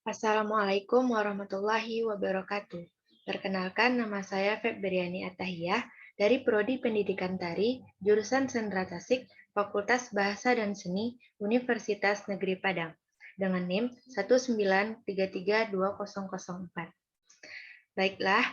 Assalamualaikum warahmatullahi wabarakatuh. Perkenalkan, nama saya Febriani Atahiyah dari Prodi Pendidikan Tari, jurusan Sendra Tasik, Fakultas Bahasa dan Seni, Universitas Negeri Padang, dengan NIM 193320004. Baiklah,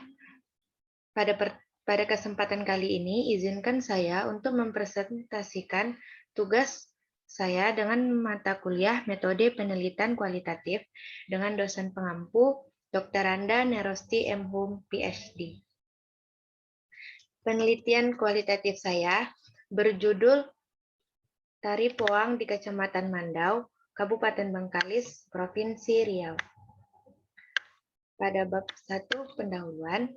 pada kesempatan kali ini, izinkan saya untuk mempresentasikan tugas saya dengan mata kuliah Metode Penelitian Kualitatif dengan dosen pengampu Dr. Randa Nerosti M. Hum, PhD. Penelitian kualitatif saya berjudul Tari Poang di Kecamatan Mandau, Kabupaten Bengkalis, Provinsi Riau. Pada bab 1 pendahuluan,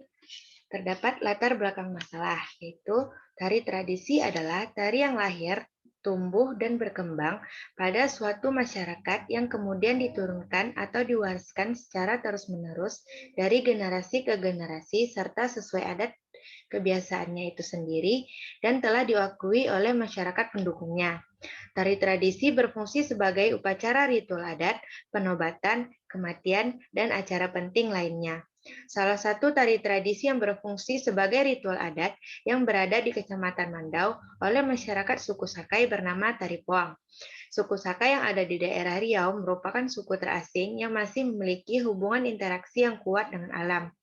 terdapat latar belakang masalah, yaitu tari tradisi adalah tari yang lahir, tumbuh, dan berkembang pada suatu masyarakat yang kemudian diturunkan atau diwariskan secara terus-menerus dari generasi ke generasi serta sesuai adat kebiasaannya itu sendiri dan telah diakui oleh masyarakat pendukungnya. Tari tradisi berfungsi sebagai upacara ritual adat, penobatan, kematian, dan acara penting lainnya. Salah satu tari tradisi yang berfungsi sebagai ritual adat yang berada di Kecamatan Mandau oleh masyarakat suku Sakai bernama Tari Poang. Suku Sakai yang ada di daerah Riau merupakan suku terasing yang masih memiliki hubungan interaksi yang kuat dengan alam.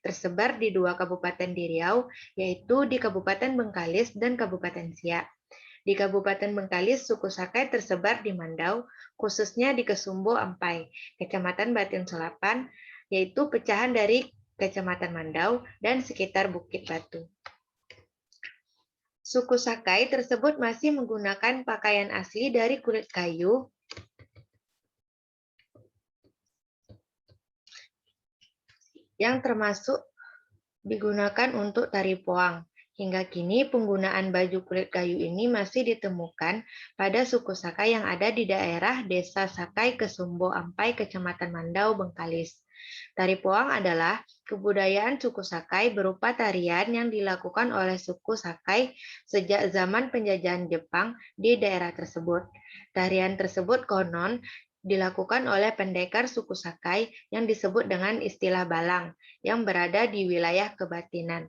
Tersebar di 2 kabupaten di Riau, yaitu di Kabupaten Bengkalis dan Kabupaten Siak. Di Kabupaten Bengkalis, suku Sakai tersebar di Mandau, khususnya di Kesumbo Ampai, Kecamatan Batin Solapan, yaitu pecahan dari Kecamatan Mandau dan sekitar Bukit Batu. Suku Sakai tersebut masih menggunakan pakaian asli dari kulit kayu yang termasuk digunakan untuk tari poang. Hingga kini penggunaan baju kulit kayu ini masih ditemukan pada suku Sakai yang ada di daerah Desa Sakai Kesumbo Ampai, Kecamatan Mandau, Bengkalis. Tari poang adalah kebudayaan suku Sakai berupa tarian yang dilakukan oleh suku Sakai sejak zaman penjajahan Jepang di daerah tersebut. Tarian tersebut konon dilakukan oleh pendekar suku Sakai yang disebut dengan istilah balang, yang berada di wilayah kebatinan.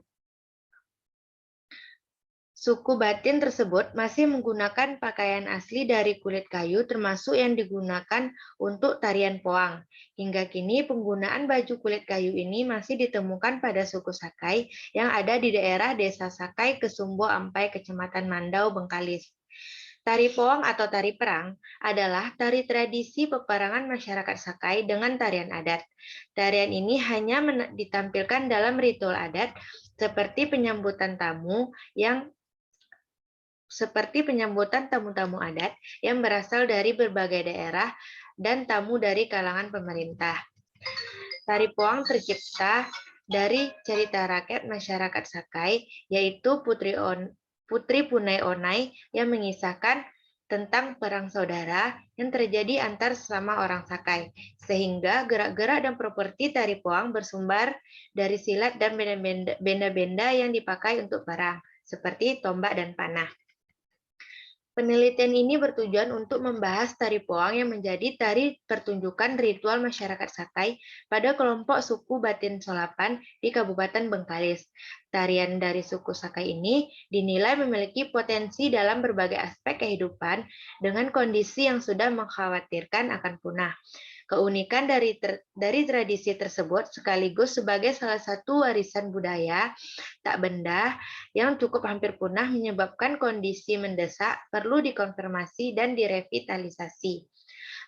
Suku Batin tersebut masih menggunakan pakaian asli dari kulit kayu termasuk yang digunakan untuk tarian poang. Hingga kini penggunaan baju kulit kayu ini masih ditemukan pada suku Sakai yang ada di daerah Desa Sakai Kesumbo Ampai, Kecamatan Mandau, Bengkalis. Tari poang atau tari perang adalah tari tradisi peperangan masyarakat Sakai dengan tarian adat. Tarian ini hanya ditampilkan dalam ritual adat seperti penyambutan tamu-tamu adat yang berasal dari berbagai daerah dan tamu dari kalangan pemerintah. Tari poang tercipta dari cerita rakyat masyarakat Sakai, yaitu Putri Punai Onai yang mengisahkan tentang perang saudara yang terjadi antar sesama orang Sakai, sehingga gerak-gerak dan properti tari poang bersumber dari silat dan benda-benda yang dipakai untuk perang, seperti tombak dan panah. Penelitian ini bertujuan untuk membahas tari poang yang menjadi tari pertunjukan ritual masyarakat Sakai pada kelompok suku Batin Solapan di Kabupaten Bengkalis. Tarian dari suku Sakai ini dinilai memiliki potensi dalam berbagai aspek kehidupan dengan kondisi yang sudah mengkhawatirkan akan punah. Keunikan dari tradisi tersebut sekaligus sebagai salah satu warisan budaya tak benda yang cukup hampir punah menyebabkan kondisi mendesak perlu dikonfirmasi dan direvitalisasi.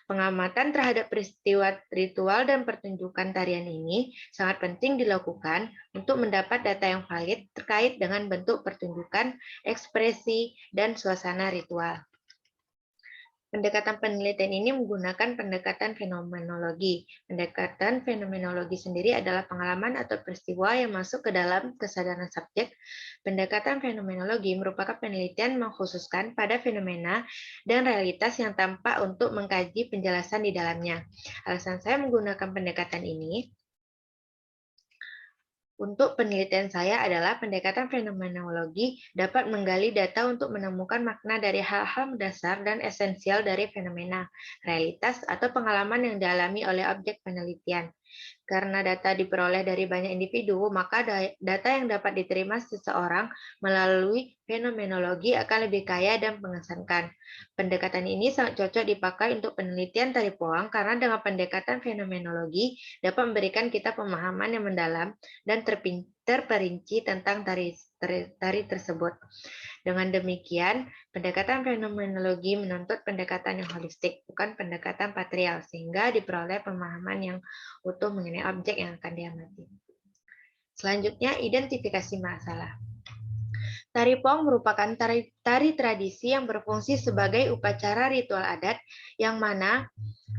Pengamatan terhadap peristiwa ritual dan pertunjukan tarian ini sangat penting dilakukan untuk mendapat data yang valid terkait dengan bentuk pertunjukan, ekspresi, dan suasana ritual. Pendekatan penelitian ini menggunakan pendekatan fenomenologi. Pendekatan fenomenologi sendiri adalah pengalaman atau peristiwa yang masuk ke dalam kesadaran subjek. Pendekatan fenomenologi merupakan penelitian mengkhususkan pada fenomena dan realitas yang tampak untuk mengkaji penjelasan di dalamnya. Alasan saya menggunakan pendekatan ini Untuk penelitian saya adalah pendekatan fenomenologi dapat menggali data untuk menemukan makna dari hal-hal mendasar dan esensial dari fenomena, realitas, atau pengalaman yang dialami oleh objek penelitian. Karena data diperoleh dari banyak individu, maka data yang dapat diterima seseorang melalui fenomenologi akan lebih kaya dan mengesankan. Pendekatan ini sangat cocok dipakai untuk penelitian tari poang karena dengan pendekatan fenomenologi dapat memberikan kita pemahaman yang mendalam dan terperinci tentang tari tersebut. Dengan demikian, pendekatan fenomenologi menuntut pendekatan yang holistik, bukan pendekatan patrial, sehingga diperoleh pemahaman yang utuh mengenai objek yang akan diamati. Selanjutnya, identifikasi masalah. Tari Pong merupakan tari tradisi yang berfungsi sebagai upacara ritual adat yang mana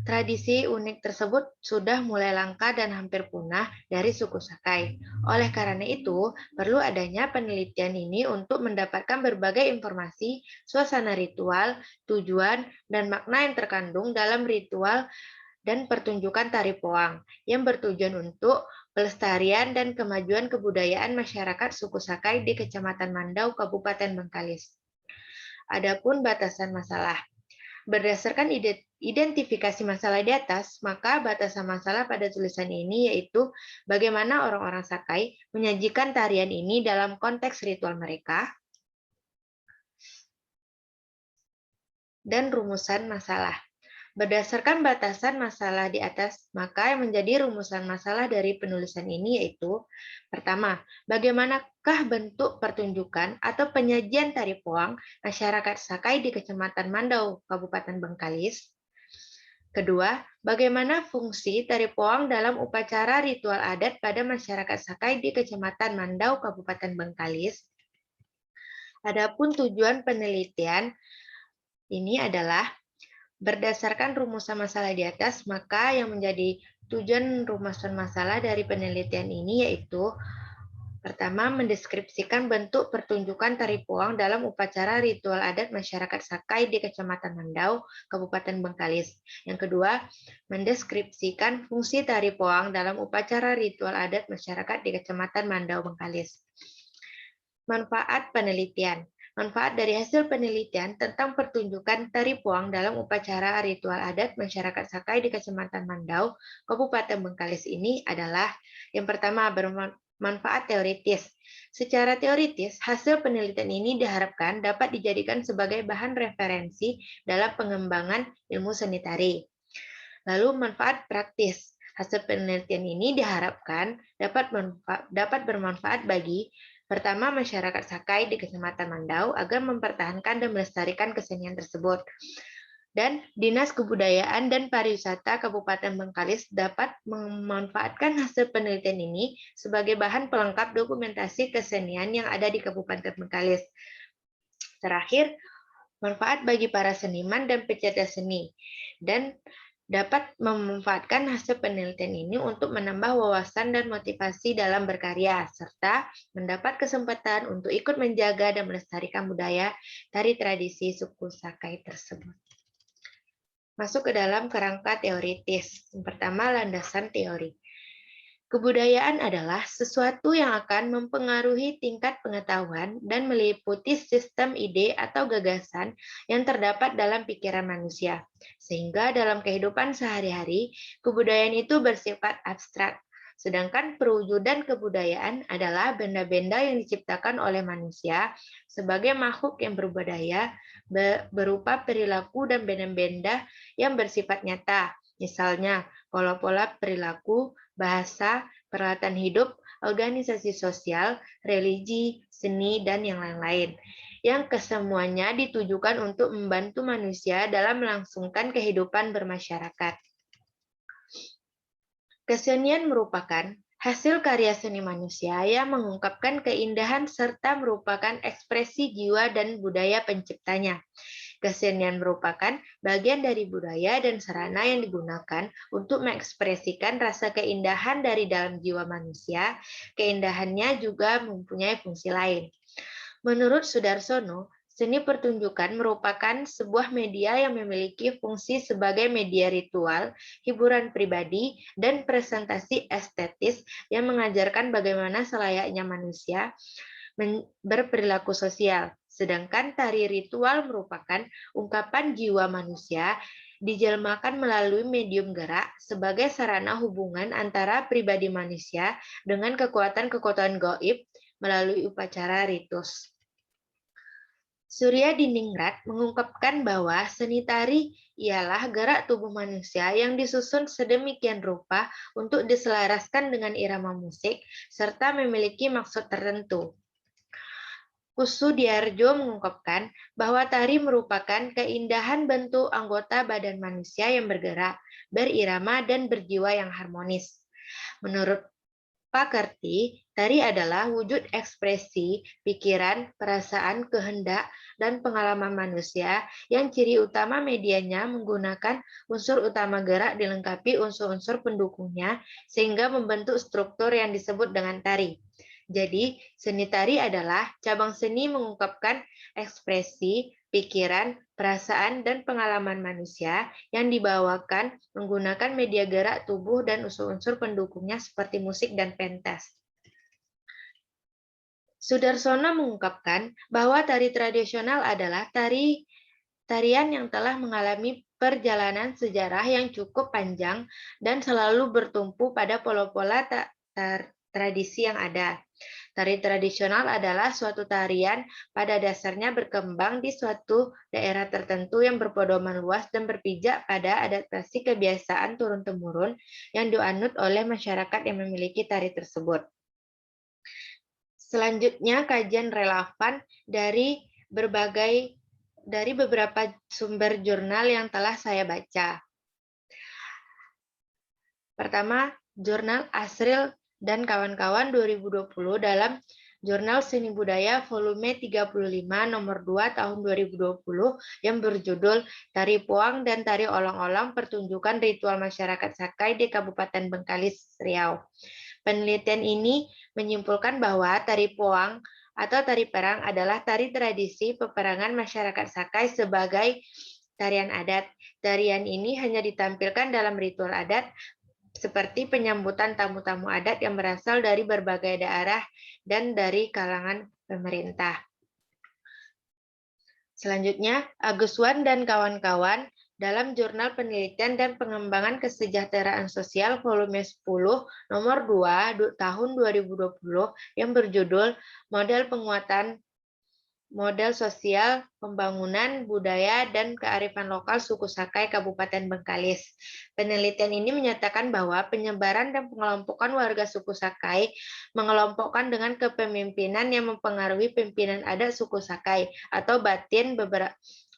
tradisi unik tersebut sudah mulai langka dan hampir punah dari suku Sakai. Oleh karena itu, perlu adanya penelitian ini untuk mendapatkan berbagai informasi, suasana ritual, tujuan, dan makna yang terkandung dalam ritual dan pertunjukan tari poang yang bertujuan untuk pelestarian dan kemajuan kebudayaan masyarakat suku Sakai di Kecamatan Mandau, Kabupaten Bengkalis. Adapun batasan masalah. Berdasarkan identifikasi masalah di atas, maka batasan masalah pada tulisan ini yaitu bagaimana orang-orang Sakai menyajikan tarian ini dalam konteks ritual mereka, dan rumusan masalah. Berdasarkan batasan masalah di atas, maka yang menjadi rumusan masalah dari penulisan ini yaitu, pertama, bagaimanakah bentuk pertunjukan atau penyajian tari poang masyarakat Sakai di Kecamatan Mandau, Kabupaten Bengkalis? Kedua, bagaimana fungsi tari poang dalam upacara ritual adat pada masyarakat Sakai di Kecamatan Mandau, Kabupaten Bengkalis? Adapun tujuan penelitian ini adalah berdasarkan rumusan masalah di atas, maka yang menjadi tujuan rumusan masalah dari penelitian ini yaitu pertama, mendeskripsikan bentuk pertunjukan tari poang dalam upacara ritual adat masyarakat Sakai di Kecamatan Mandau, Kabupaten Bengkalis. Yang kedua, mendeskripsikan fungsi tari poang dalam upacara ritual adat masyarakat di Kecamatan Mandau, Bengkalis. Manfaat penelitian. Manfaat dari hasil penelitian tentang pertunjukan tari poang dalam upacara ritual adat masyarakat Sakai di Kecamatan Mandau, Kabupaten Bengkalis ini adalah yang pertama, bermanfaat teoritis. Secara teoritis, hasil penelitian ini diharapkan dapat dijadikan sebagai bahan referensi dalam pengembangan ilmu seni tari. Lalu manfaat praktis. Hasil penelitian ini diharapkan dapat bermanfaat bagi pertama, masyarakat Sakai di Kecamatan Mandau agar mempertahankan dan melestarikan kesenian tersebut. Dan Dinas Kebudayaan dan Pariwisata Kabupaten Bengkalis dapat memanfaatkan hasil penelitian ini sebagai bahan pelengkap dokumentasi kesenian yang ada di Kabupaten Bengkalis. Terakhir, manfaat bagi para seniman dan pecinta seni. Dan dapat memanfaatkan hasil penelitian ini untuk menambah wawasan dan motivasi dalam berkarya, serta mendapat kesempatan untuk ikut menjaga dan melestarikan budaya tari tradisi suku Sakai tersebut. Masuk ke dalam kerangka teoritis. Yang pertama, landasan teori. Kebudayaan adalah sesuatu yang akan mempengaruhi tingkat pengetahuan dan meliputi sistem ide atau gagasan yang terdapat dalam pikiran manusia. Sehingga dalam kehidupan sehari-hari, kebudayaan itu bersifat abstrak. Sedangkan perwujudan kebudayaan adalah benda-benda yang diciptakan oleh manusia sebagai makhluk yang berbudaya berupa perilaku dan benda-benda yang bersifat nyata. Misalnya, pola-pola perilaku, bahasa, peralatan hidup, organisasi sosial, religi, seni, dan yang lain-lain. Yang kesemuanya ditujukan untuk membantu manusia dalam melangsungkan kehidupan bermasyarakat. Kesenian merupakan hasil karya seni manusia yang mengungkapkan keindahan serta merupakan ekspresi jiwa dan budaya penciptanya. Kesenian merupakan bagian dari budaya dan sarana yang digunakan untuk mengekspresikan rasa keindahan dari dalam jiwa manusia. Keindahannya juga mempunyai fungsi lain. Menurut Sudarsono, Seni pertunjukan merupakan sebuah media yang memiliki fungsi sebagai media ritual, hiburan pribadi, dan presentasi estetis yang mengajarkan bagaimana selayaknya manusia berperilaku sosial. Sedangkan tari ritual merupakan ungkapan jiwa manusia dijelmakan melalui medium gerak sebagai sarana hubungan antara pribadi manusia dengan kekuatan-kekuatan gaib melalui upacara ritus. Surya Diningrat mengungkapkan bahwa seni tari ialah gerak tubuh manusia yang disusun sedemikian rupa untuk diselaraskan dengan irama musik serta memiliki maksud tertentu. Kusudiarjo mengungkapkan bahwa tari merupakan keindahan bentuk anggota badan manusia yang bergerak, berirama, dan berjiwa yang harmonis. Menurut Pakerti, tari adalah wujud ekspresi, pikiran, perasaan, kehendak, dan pengalaman manusia yang ciri utama medianya menggunakan unsur utama gerak dilengkapi unsur-unsur pendukungnya sehingga membentuk struktur yang disebut dengan tari. Jadi, seni tari adalah cabang seni mengungkapkan ekspresi, pikiran, perasaan, dan pengalaman manusia yang dibawakan menggunakan media gerak tubuh dan unsur-unsur pendukungnya seperti musik dan pentas. Sudarsono mengungkapkan bahwa tari tradisional adalah tarian yang telah mengalami perjalanan sejarah yang cukup panjang dan selalu bertumpu pada pola-pola tradisi yang ada. Tari tradisional adalah suatu tarian pada dasarnya berkembang di suatu daerah tertentu yang berpedoman luas dan berpijak pada adaptasi kebiasaan turun-temurun yang dianut oleh masyarakat yang memiliki tari tersebut. Selanjutnya, kajian relevan dari beberapa sumber jurnal yang telah saya baca. Pertama, Jurnal Asril dan kawan-kawan 2020 dalam Jurnal Seni Budaya volume 35 nomor 2 tahun 2020 yang berjudul Tari Poang dan Tari Olong-olong Pertunjukan Ritual Masyarakat Sakai di Kabupaten Bengkalis, Riau. Penelitian ini menyimpulkan bahwa tari poang atau tari perang adalah tari tradisi peperangan masyarakat Sakai sebagai tarian adat. Tarian ini hanya ditampilkan dalam ritual adat seperti penyambutan tamu-tamu adat yang berasal dari berbagai daerah dan dari kalangan pemerintah. Selanjutnya, Agus Wan dan kawan-kawan dalam Jurnal Penelitian dan Pengembangan Kesejahteraan Sosial volume 10 nomor 2 tahun 2020 yang berjudul Model Sosial Pembangunan Budaya dan Kearifan Lokal Suku Sakai Kabupaten Bengkalis. Penelitian ini menyatakan bahwa penyebaran dan pengelompokan warga suku Sakai mengelompokkan dengan kepemimpinan yang mempengaruhi pimpinan adat suku Sakai atau batin. Beberapa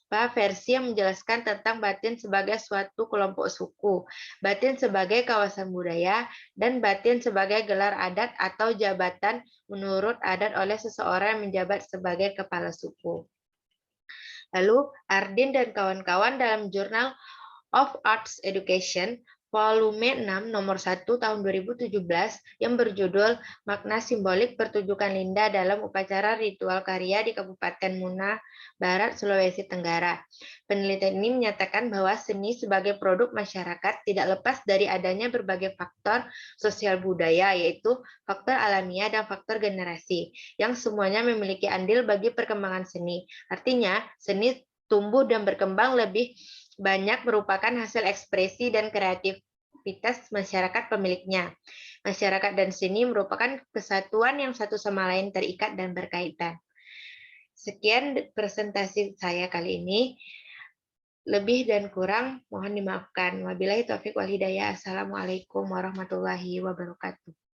versi yang menjelaskan tentang batin sebagai suatu kelompok suku, batin sebagai kawasan budaya, dan batin sebagai gelar adat atau jabatan menurut adat oleh seseorang yang menjabat sebagai kepala suku. Lalu, Ardin dan kawan-kawan dalam Journal of Arts Education volume 6 nomor 1 tahun 2017 yang berjudul Makna Simbolik Pertunjukan Linda dalam Upacara Ritual Karya di Kabupaten Muna Barat, Sulawesi Tenggara. Penelitian ini menyatakan bahwa seni sebagai produk masyarakat tidak lepas dari adanya berbagai faktor sosial budaya, yaitu faktor alamiah dan faktor generasi, yang semuanya memiliki andil bagi perkembangan seni. Artinya, seni tumbuh dan berkembang lebih banyak merupakan hasil ekspresi dan kreativitas masyarakat pemiliknya. Masyarakat dan seni merupakan kesatuan yang satu sama lain terikat dan berkaitan. Sekian presentasi saya kali ini. Lebih dan kurang mohon dimaafkan. Wabillahi taufik wal hidayah. Assalamualaikum warahmatullahi wabarakatuh.